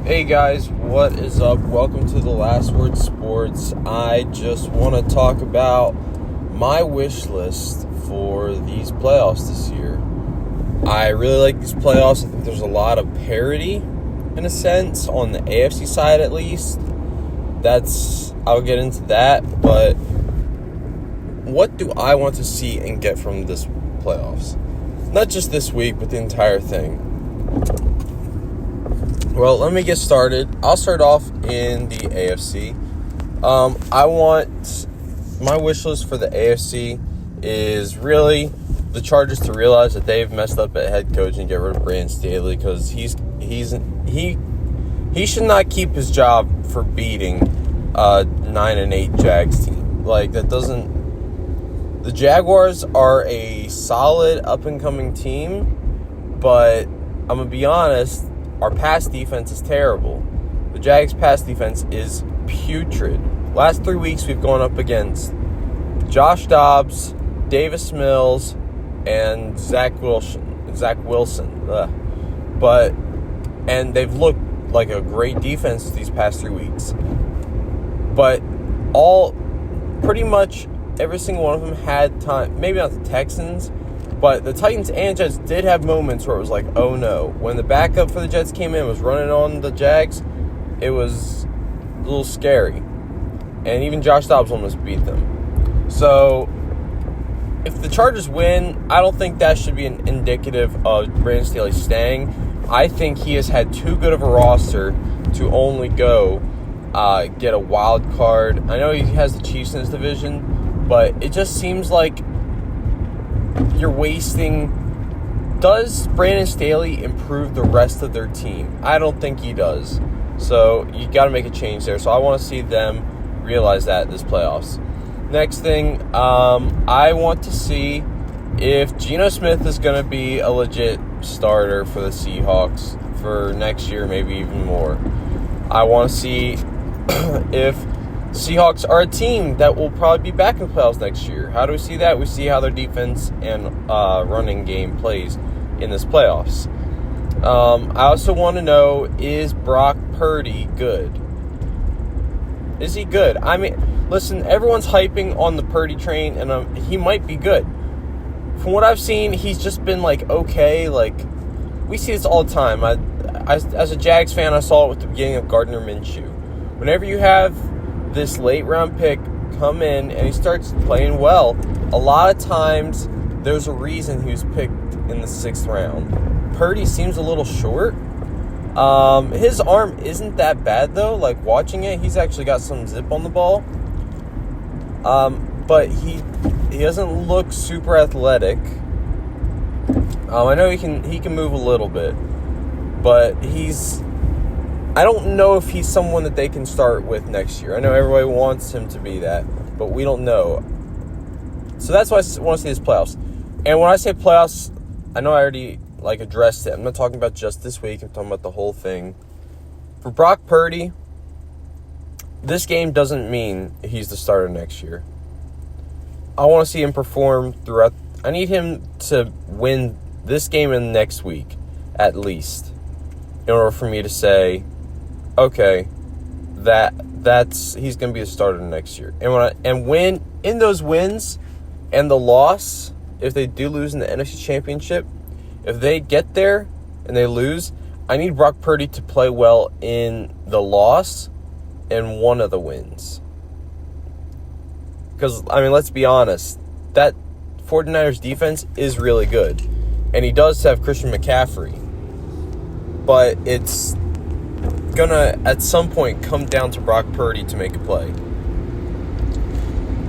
Hey guys, what is up? Welcome to the Last Word Sports. I just want to talk about my wish list for these playoffs this year. I really like these playoffs. I think there's a lot of parity, in a sense, on the AFC side at least. I'll get into that, but what do I want to see and get from this playoffs? Not just this week, but the entire thing. Well, let me get started. I'll start off in the AFC. I want my wish list for the AFC is really the Chargers to realize that they've messed up at head coach and get rid of Brandon Staley, because he should not keep his job for beating 9-8 Jags team. The Jaguars are a solid up and coming team, but I'm gonna be honest. Our pass defense is terrible. The Jags' pass defense is putrid. Last 3 weeks, we've gone up against Josh Dobbs, Davis Mills, and Zach Wilson. And they've looked like a great defense these past 3 weeks. But pretty much every single one of them had time. Maybe not the Texans, but the Titans and Jets did have moments where it was like, oh no. When the backup for the Jets came in and was running on the Jags, it was a little scary. And even Josh Dobbs almost beat them. So, if the Chargers win, I don't think that should be an indicative of Brandon Staley staying. I think he has had too good of a roster to only go get a wild card. I know he has the Chiefs in his division, but it just seems like you're wasting. Does Brandon Staley improve the rest of their team? I don't think he does. So you got to make a change there. So I want to see them realize that this playoffs. Next thing, I want to see if Geno Smith is going to be a legit starter for the Seahawks for next year, maybe even more. I want to see if Seahawks are a team that will probably be back in the playoffs next year. How do we see that? We see how their defense and running game plays in this playoffs. I also want to know, is Brock Purdy good? Is he good? I mean, listen, everyone's hyping on the Purdy train, and he might be good. From what I've seen, he's just been okay. We see this all the time. As a Jags fan, I saw it with the beginning of Gardner Minshew. Whenever you have this late round pick come in and he starts playing well, a lot of times there's a reason he was picked in the 6th round. Purdy seems a little short. His arm isn't that bad though. Watching it, he's actually got some zip on the ball. But he doesn't look super athletic. I know he can move a little bit, but I don't know if he's someone that they can start with next year. I know everybody wants him to be that, but we don't know. So that's why I want to see his playoffs. And when I say playoffs, I know I already addressed it. I'm not talking about just this week. I'm talking about the whole thing. For Brock Purdy, this game doesn't mean he's the starter next year. I want to see him perform throughout. I need him to win this game and next week, at least, in order for me to say, okay, he's going to be the starter next year. And when in those wins and the loss, if they do lose in the NFC Championship, if they get there and they lose, I need Brock Purdy to play well in the loss and one of the wins. Because, let's be honest, that 49ers defense is really good. And he does have Christian McCaffrey. But it's going to, at some point, come down to Brock Purdy to make a play.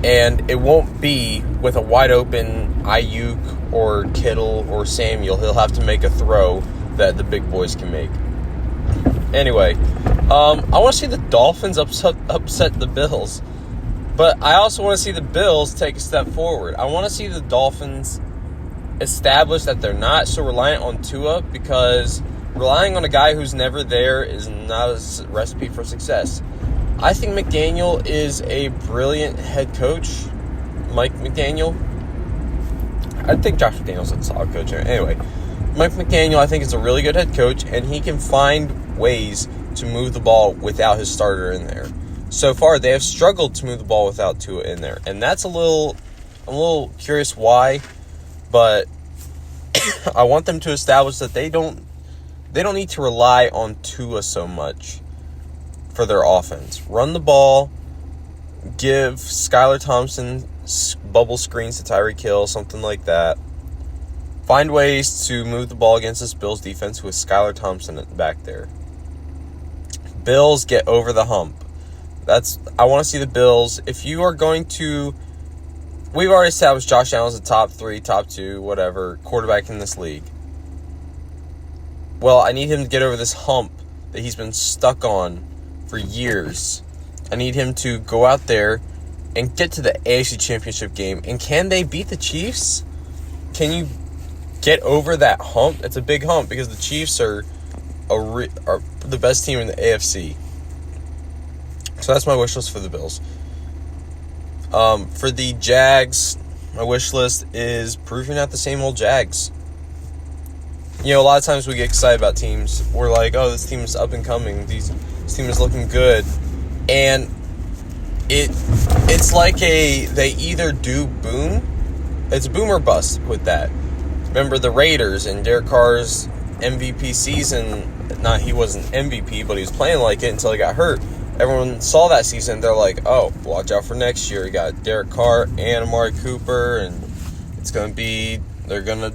And it won't be with a wide-open Ayuk or Kittle or Samuel. He'll have to make a throw that the big boys can make. Anyway, I want to see the Dolphins upset the Bills. But I also want to see the Bills take a step forward. I want to see the Dolphins establish that they're not so reliant on Tua, because relying on a guy who's never there is not a recipe for success. I think McDaniel is a brilliant head coach. Mike McDaniel. I think Josh McDaniel's a solid coach. Anyway, Mike McDaniel, I think, is a really good head coach, and he can find ways to move the ball without his starter in there. So far, they have struggled to move the ball without Tua in there, and I'm a little curious why, but I want them to establish that they don't need to rely on Tua so much for their offense. Run the ball, give Skylar Thompson bubble screens to Tyreek Hill, something like that. Find ways to move the ball against this Bills defense with Skylar Thompson back there. Bills get over the hump. I want to see the Bills. If you are going to, we've already established Josh Allen's a top 3, top 2, whatever, quarterback in this league. Well, I need him to get over this hump that he's been stuck on for years. I need him to go out there and get to the AFC Championship game. And can they beat the Chiefs? Can you get over that hump? It's a big hump because the Chiefs are the best team in the AFC. So that's my wish list for the Bills. For the Jags, my wish list is proving out the same old Jags. A lot of times we get excited about teams. We're like, oh, this team is up and coming. This team is looking good. And it's like they either do boom. It's boom or bust with that. Remember the Raiders and Derek Carr's MVP season. He wasn't MVP, but he was playing like it until he got hurt. Everyone saw that season. They're like, oh, watch out for next year. You got Derek Carr and Amari Cooper, and they're going to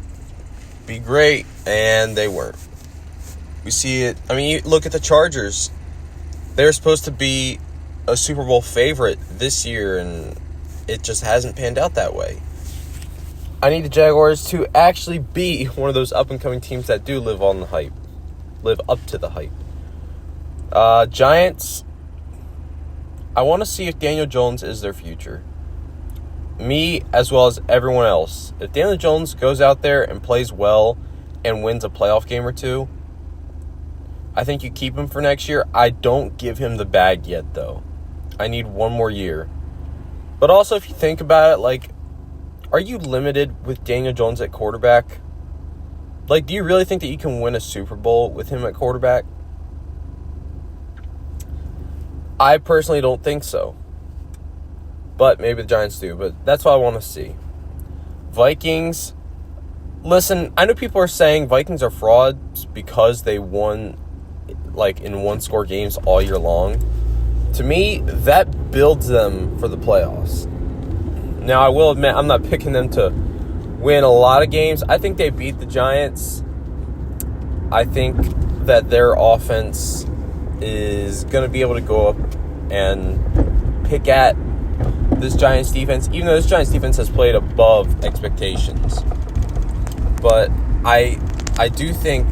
be great. And they weren't. We see it. I mean, you look at the Chargers. They're supposed to be a Super Bowl favorite this year, and it just hasn't panned out that way. I need the Jaguars to actually be one of those up-and-coming teams that do live up to the hype. Giants, I want to see if Daniel Jones is their future. Me, as well as everyone else. If Daniel Jones goes out there and plays well and wins a playoff game or two, I think you keep him for next year. I don't give him the bag yet, though. I need one more year. But also, if you think about it, are you limited with Daniel Jones at quarterback? Do you really think that you can win a Super Bowl with him at quarterback? I personally don't think so. But maybe the Giants do. But that's what I want to see. Vikings. Listen, I know people are saying Vikings are frauds because they won, in one-score games all year long. To me, that builds them for the playoffs. Now, I will admit, I'm not picking them to win a lot of games. I think they beat the Giants. I think that their offense is going to be able to go up and pick at this Giants defense, even though this Giants defense has played above expectations. But I do think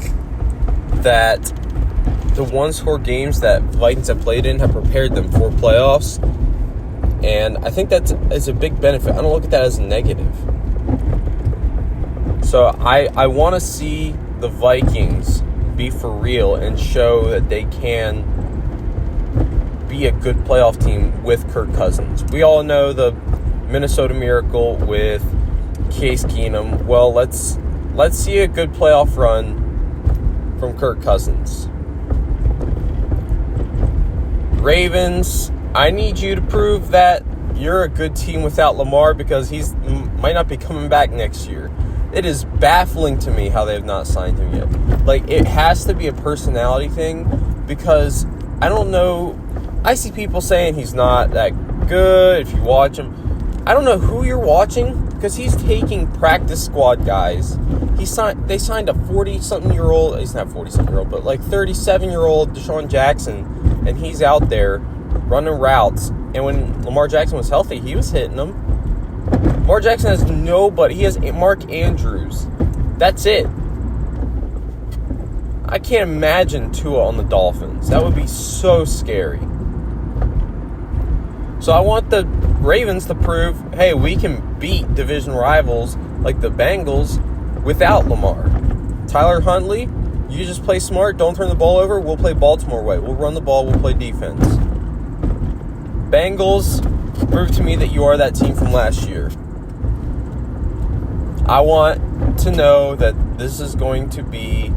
that the one-score games that Vikings have played in have prepared them for playoffs. And I think that is a big benefit. I don't look at that as a negative. So I want to see the Vikings be for real and show that they can be a good playoff team with Kirk Cousins. We all know the Minnesota Miracle with Case Keenum. Well, let's see a good playoff run from Kirk Cousins. Ravens, I need you to prove that you're a good team without Lamar because he might not be coming back next year. It is baffling to me how they have not signed him yet. It has to be a personality thing because I don't know. I see people saying he's not that good if you watch him. I don't know who you're watching because he's taking practice squad guys. They signed a 40-something-year-old. He's not 40-something-year-old, but 37-year-old Deshaun Jackson, and he's out there running routes. And when Lamar Jackson was healthy, he was hitting them. Lamar Jackson has nobody. He has Mark Andrews. That's it. I can't imagine Tua on the Dolphins. That would be so scary. So I want the Ravens to prove, hey, we can beat division rivals like the Bengals without Lamar. Tyler Huntley, you just play smart, don't turn the ball over, we'll play Baltimore way. We'll run the ball, we'll play defense. Bengals, prove to me that you are that team from last year. I want to know that this is going to be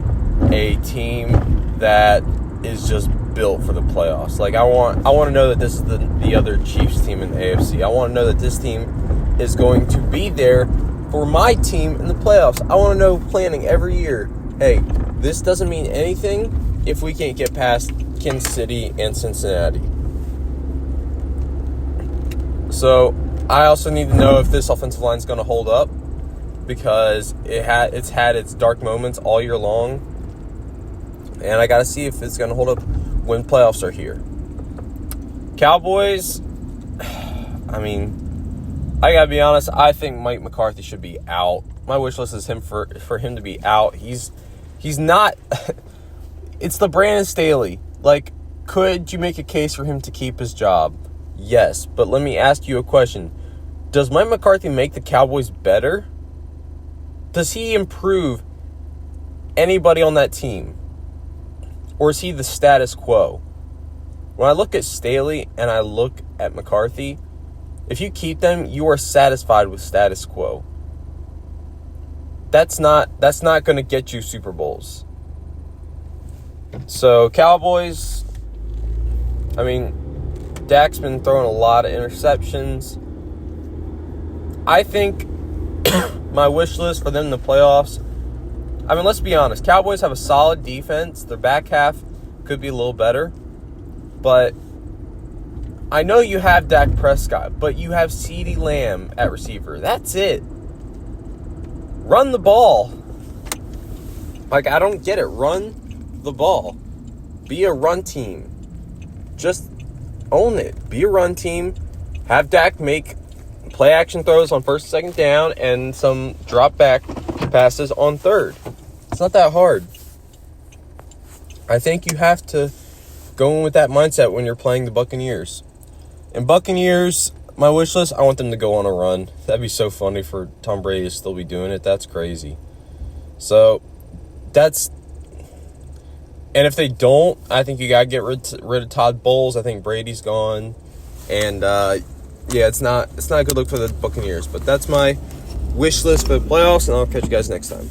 a team that is just built for the playoffs. Like, I want to know that this is the other Chiefs team in the AFC. I want to know that this team is going to be there for my team in the playoffs. I want to know planning every year, hey, this doesn't mean anything if we can't get past Kansas City and Cincinnati. So I also need to know if this offensive line is going to hold up, because it's had its dark moments all year long. And I got to see if it's going to hold up when playoffs are here. Cowboys, I mean, I got to be honest, I think Mike McCarthy should be out. My wish list is for him to be out. He's not it's the Brandon Staley. Like, could you make a case for him to keep his job? Yes, but let me ask you a question. Does Mike McCarthy make the Cowboys better? Does he improve anybody on that team? Or is he the status quo? When I look at Staley and I look at McCarthy, if you keep them, you are satisfied with status quo. That's not going to get you Super Bowls. So, Cowboys, I mean, Dak's been throwing a lot of interceptions. I think my wish list for them in the playoffs, I mean, let's be honest. Cowboys have a solid defense. Their back half could be a little better. But I know you have Dak Prescott, but you have CeeDee Lamb at receiver. That's it. Run the ball. Like, I don't get it. Run the ball. Be a run team. Just own it. Be a run team. Have Dak make play action throws on first and second down and some drop back passes on third. It's not that hard. I think you have to go in with that mindset when you're playing the Buccaneers. And Buccaneers, my wish list, I want them to go on a run. That'd be so funny for Tom Brady to still be doing it. That's crazy. So, that's... And if they don't, I think you got to get rid of Todd Bowles. I think Brady's gone. And, yeah, it's not a good look for the Buccaneers. But that's my wish list for the playoffs, and I'll catch you guys next time.